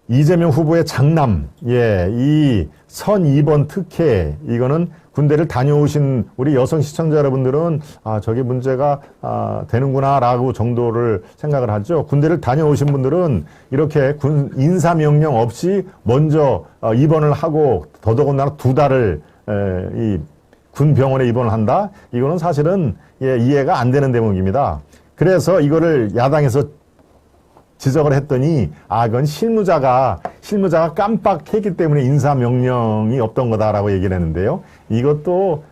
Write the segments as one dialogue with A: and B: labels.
A: 이재명 후보의 장남, 이 선 2번 특혜, 이거는 군대를 다녀오신 우리 여성 시청자 여러분들은 저게 문제가 되는구나라고 정도를 생각을 하죠. 군대를 다녀오신 분들은 이렇게 군 인사명령 없이 먼저 입원을 하고 더더군다나 2달을 이 군 병원에 입원을 한다? 이거는 사실은 이해가 안 되는 대목입니다. 그래서 이거를 야당에서 지적을 했더니 그건 실무자가 깜빡했기 때문에 인사명령이 없던 거다라고 얘기를 했는데요. 이것도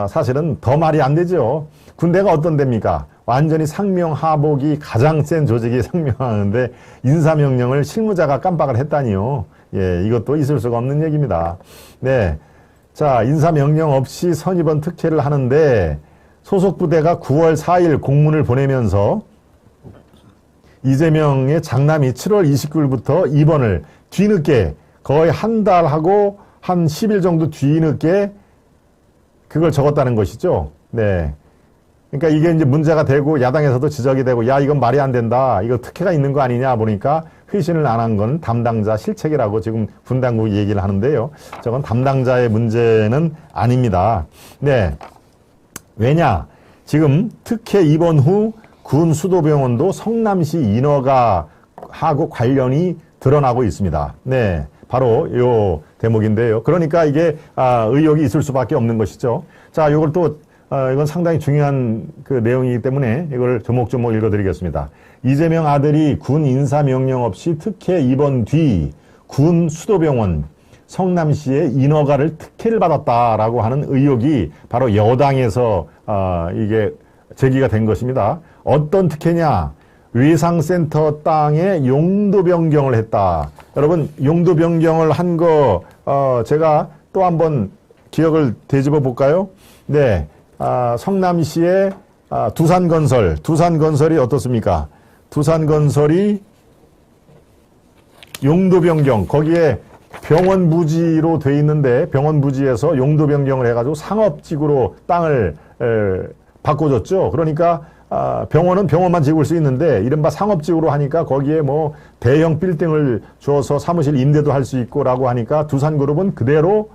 A: 사실은 더 말이 안 되죠. 군대가 어떤 데입니까? 완전히 상명하복이 가장 센 조직이 상명하는데 인사명령을 실무자가 깜빡을 했다니요. 이것도 있을 수가 없는 얘기입니다. 네, 자, 인사명령 없이 선입원 특혜를 하는데 소속 부대가 9월 4일 공문을 보내면서 이재명의 장남이 7월 29일부터 입원을 뒤늦게 거의 한 달하고 한 10일 정도 뒤늦게 그걸 적었다는 것이죠. 네. 그러니까 이게 이제 문제가 되고 야당에서도 지적이 되고 이건 말이 안 된다. 이거 특혜가 있는 거 아니냐 보니까 회신을 안 한 건 담당자 실책이라고 지금 군 당국이 얘기를 하는데요. 저건 담당자의 문제는 아닙니다. 네. 왜냐? 지금 특혜 입원 후 군 수도병원도 성남시 인허가 하고 관련이 드러나고 있습니다. 네, 바로 요 대목인데요. 그러니까 이게 의혹이 있을 수밖에 없는 것이죠. 자, 이걸 또 이건 상당히 중요한 그 내용이기 때문에 이걸 조목조목 읽어드리겠습니다. 이재명 아들이 군 인사명령 없이 특혜 입원 뒤 군 수도병원 성남시의 인허가를 특혜를 받았다라고 하는 의혹이 바로 여당에서 이게 제기가 된 것입니다. 어떤 특혜냐? 외상센터 땅에 용도 변경을 했다. 여러분, 용도 변경을 한 거 제가 또 한번 기억을 되짚어 볼까요? 네, 성남시의 두산건설이 어떻습니까? 두산건설이 용도 변경, 거기에 병원 부지로 돼 있는데 병원 부지에서 용도 변경을 해가지고 상업지구로 땅을 바꿔줬죠. 그러니까 병원은 병원만 지을 수 있는데 이른바 상업지구로 하니까 거기에 뭐 대형 빌딩을 주어서 사무실 임대도 할 수 있고라고 하니까 두산그룹은 그대로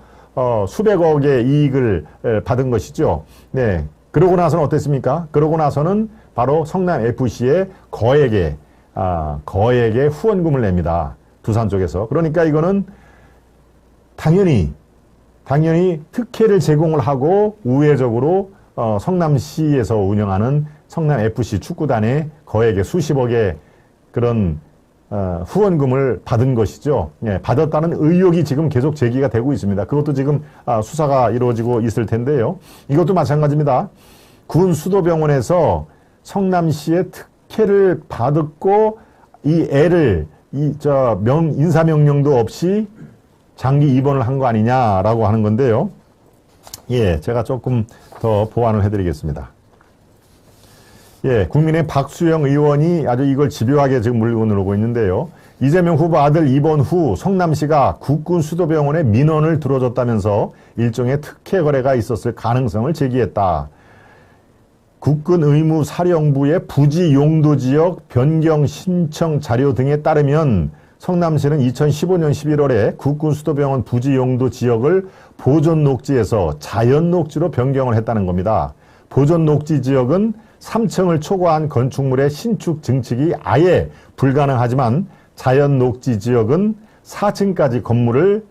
A: 수백억의 이익을 받은 것이죠. 네. 그러고 나서는 어땠습니까? 그러고 나서는 바로 성남FC에 거액의 후원금을 냅니다. 두산 쪽에서. 그러니까 이거는 당연히 특혜를 제공을 하고 우회적으로 성남시에서 운영하는 성남FC 축구단에 거액의 수십억의 그런 후원금을 받은 것이죠. 받았다는 의혹이 지금 계속 제기가 되고 있습니다. 그것도 지금 수사가 이루어지고 있을 텐데요. 이것도 마찬가지입니다. 군 수도병원에서 성남시의 특혜를 받았고 이 애를 인사명령도 없이 장기 입원을 한 거 아니냐라고 하는 건데요. 제가 조금 더 보완을 해드리겠습니다. 국민의 박수영 의원이 아주 이걸 집요하게 지금 물고 늘어오고 있는데요. 이재명 후보 아들 입원 후 성남시가 국군 수도병원에 민원을 들어줬다면서 일종의 특혜 거래가 있었을 가능성을 제기했다. 국군 의무사령부의 부지 용도 지역 변경 신청 자료 등에 따르면 성남시는 2015년 11월에 국군 수도병원 부지 용도 지역을 보존 녹지에서 자연 녹지로 변경을 했다는 겁니다. 보존 녹지 지역은 3층을 초과한 건축물의 신축 증축이 아예 불가능하지만 자연 녹지 지역은 4층까지 건물을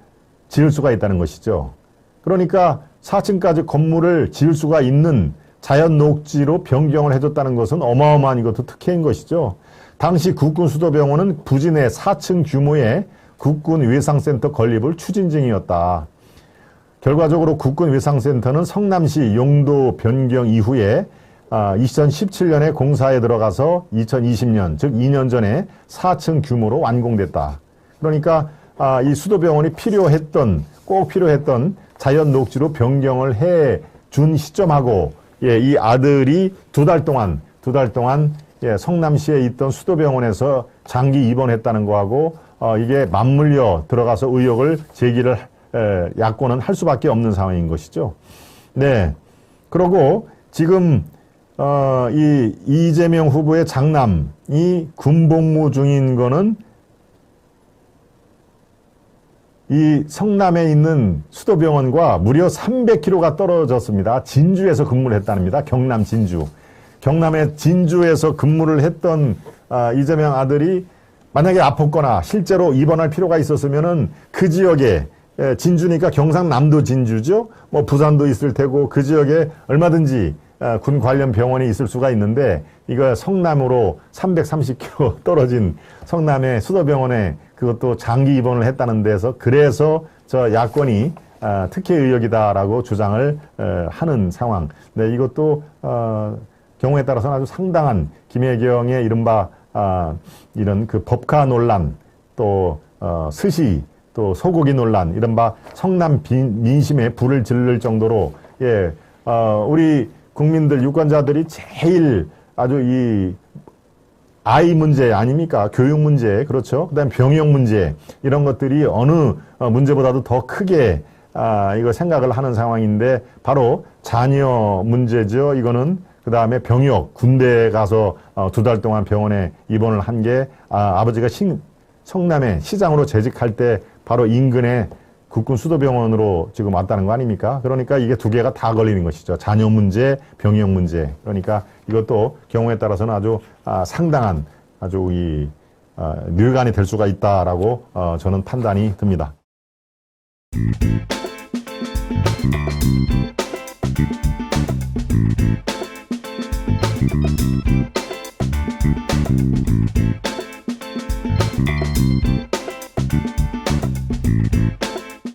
A: 지을 수가 있다는 것이죠. 그러니까 4층까지 건물을 지을 수가 있는 자연 녹지로 변경을 해줬다는 것은 어마어마한 이것도 특혜인 것이죠. 당시 국군 수도병원은 부지 내 4층 규모의 국군 외상센터 건립을 추진 중이었다. 결과적으로 국군 외상센터는 성남시 용도 변경 이후에 2017년에 공사에 들어가서 2020년, 즉 2년 전에 4층 규모로 완공됐다. 그러니까 이 수도병원이 꼭 필요했던 자연 녹지로 변경을 해 준 시점하고 이 아들이 두 달 동안 성남시에 있던 수도병원에서 장기 입원했다는 거하고 이게 맞물려 들어가서 의혹을 제기를 야권은 할 수밖에 없는 상황인 것이죠. 네. 그리고 지금 이 이재명 후보의 장남이 군복무 중인 거는 이 성남에 있는 수도병원과 무려 300km가 떨어졌습니다. 진주에서 근무를 했답니다. 경남 진주. 경남의 진주에서 근무를 했던 이재명 아들이 만약에 아팠거나 실제로 입원할 필요가 있었으면은 그 지역에, 진주니까 경상남도 진주죠. 뭐 부산도 있을 테고 그 지역에 얼마든지 군 관련 병원이 있을 수가 있는데, 이거 성남으로 330km 떨어진 성남의 수도병원에 그것도 장기 입원을 했다는 데서, 그래서 저 야권이 특혜 의혹이다라고 주장을 하는 상황. 네, 이것도 경우에 따라서는 아주 상당한 김혜경의 이른바 이런 그 법카 논란, 또 스시, 또 소고기 논란, 이른바 성남 민심에 불을 질를 정도로, 예, 우리 국민들, 유권자들이 제일 아주 이 아이 문제 아닙니까? 교육 문제, 그렇죠? 그 다음에 병역 문제, 이런 것들이 어느 문제보다도 더 크게 이거 생각을 하는 상황인데, 바로 자녀 문제죠. 이거는 그 다음에 병역, 군대 가서 2달 동안 병원에 입원을 한 게, 아버지가 성남에 시장으로 재직할 때 바로 인근에 국군 수도병원으로 지금 왔다는 거 아닙니까? 그러니까 이게 두 개가 다 걸리는 것이죠. 자녀 문제, 병역 문제. 그러니까 이것도 경우에 따라서는 아주 상당한 아주 이 뇌관이 될 수가 있다라고 저는 판단이 듭니다.